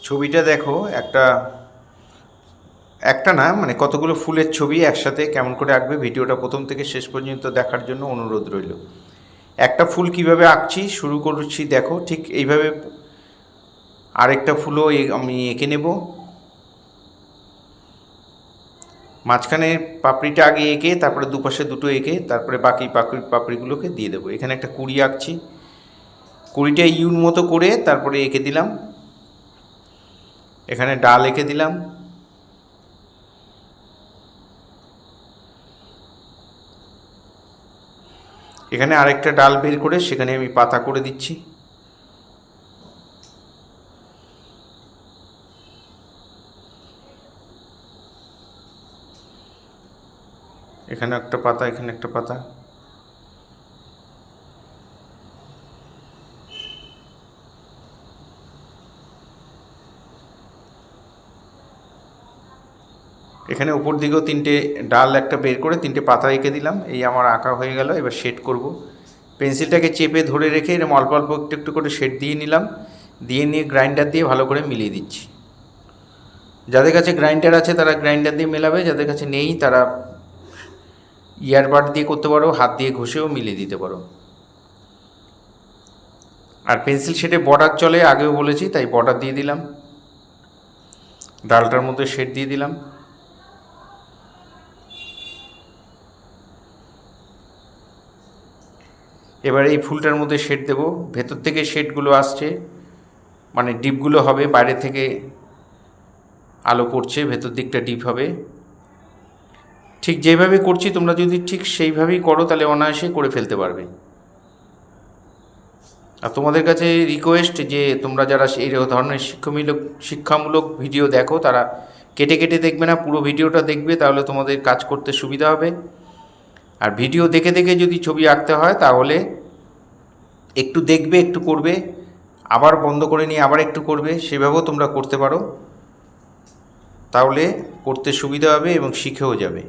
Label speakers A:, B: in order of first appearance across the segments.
A: ছবিটা দেখো, একটা একটা না মানে কতগুলো ফুলের ছবি একসাথে কেমন করে আঁকবে, ভিডিওটা প্রথম থেকে শেষ পর্যন্ত দেখার জন্য অনুরোধ রইল। একটা ফুল কিভাবে আঁকছি শুরু করছি দেখো, ঠিক এইভাবে আরেকটা ফুলও আমি এঁকে নেব। মাঝখানে পাপড়িটা আগে এঁকে তারপরে দুপাশে দুটো এঁকে তারপরে বাকি পাপড়িগুলোকে দিয়ে দেবো। এখানে একটা কুড়ি আঁকছি, কুড়িটা ইউর মতো করে তারপরে এঁকে দিলাম। এখানে ডাল এঁকে দিলাম। এখানে আরেকটা ডাল বের করে সেখানে আমি পাতা করে দিচ্ছি। এখানে একটা পাতা, এখানে একটা পাতা। এখানে উপর দিকেও তিনটে ডাল একটা বের করে তিনটে পাতা এঁকে দিলাম। এই আমার আঁকা হয়ে গেল। এবার শেড করব। পেন্সিলটাকে চেপে ধরে রেখে এরকম অল্প অল্প একটু একটু করে শেড দিয়ে নিলাম। দিয়ে নিয়ে গ্রাইন্ডার দিয়ে ভালো করে মিলিয়ে দিচ্ছি। যাদের কাছে গ্রাইন্ডার আছে তারা গ্রাইন্ডার দিয়ে মেলাবে, যাদের কাছে নেই তারা ইয়ারবাড দিয়ে করতে পারো, হাত দিয়ে ঘষেও মিলিয়ে দিতে পারো। আর পেন্সিল শেডে বর্ডার চলে, আগেও বলেছি, তাই বর্ডার দিয়ে দিলাম। ডালটার মধ্যে শেড দিয়ে দিলাম। এবার এই ফুলটার মধ্যে শেড দেব। ভেতর থেকে শেডগুলো আসছে, মানে ডিপগুলো হবে, বাইরে থেকে আলো পড়ছে, ভেতর দিকটা ডিপ হবে। ঠিক যেভাবে করছি তোমরা যদি ঠিক সেইভাবেই করো তাহলে অনায়াসে করে ফেলতে পারবে। আর তোমাদের কাছে রিকোয়েস্ট যে তোমরা যারা এই ধরনের শিক্ষামূলক ভিডিও দেখো তারা কেটে কেটে দেখবে না, পুরো ভিডিওটা দেখবে, তাহলে তোমাদের কাজ করতে সুবিধা হবে। আর ভিডিও দেখে দেখে যদি ছবি আঁকতে হয় তাহলে একটু দেখবে, একটু করবে, আবার বন্ধ করে নিয়ে আবার একটু করবে, সেভাবেও তোমরা করতে পারো। তাহলে করতে সুবিধা হবে এবং শিখেও যাবে।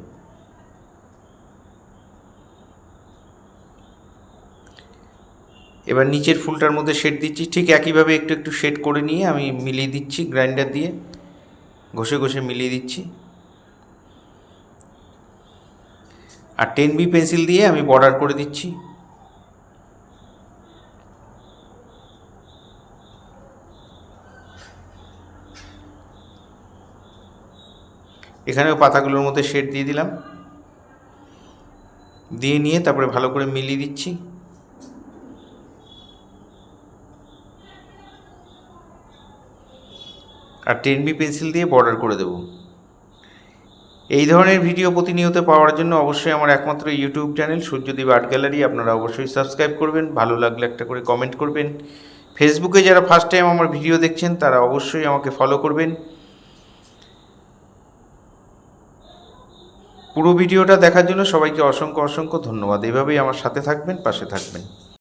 A: এবার নিচের ফুলটার মধ্যে শেড দিচ্ছি। ঠিক একইভাবে একটু একটু শেড করে নিয়ে আমি মিলিয়ে দিচ্ছি, গ্রাইন্ডার দিয়ে ঘষে ঘষে মিলিয়ে দিচ্ছি। আর 10B পেন্সিল দিয়ে আমি বর্ডার করে দিচ্ছি। এখানেও পাতাগুলোর মধ্যে শেড দিয়ে দিলাম। দিয়ে নিয়ে তারপরে ভালো করে মিলিয়ে দিচ্ছি। আর 10B পেন্সিল দিয়ে বর্ডার করে দেব। এই ধরনের ভিডিও প্রতিনিয়ত পাওয়ার জন্য অবশ্যই আমার একমাত্র YouTube channel Suryadip art gallery আপনারা অবশ্যই সাবস্ক্রাইব করবেন। ভালো লাগলে একটা করে কমেন্ট করবেন। ফেসবুকে যারা ফার্স্ট টাইম আমার ভিডিও দেখছেন তারা অবশ্যই আমাকে ফলো করবেন। পুরো ভিডিওটা দেখার জন্য সবাইকে অসংখ্য অসংখ্য ধন্যবাদ। এভাবেই আমার সাথে থাকবেন, পাশে থাকবেন।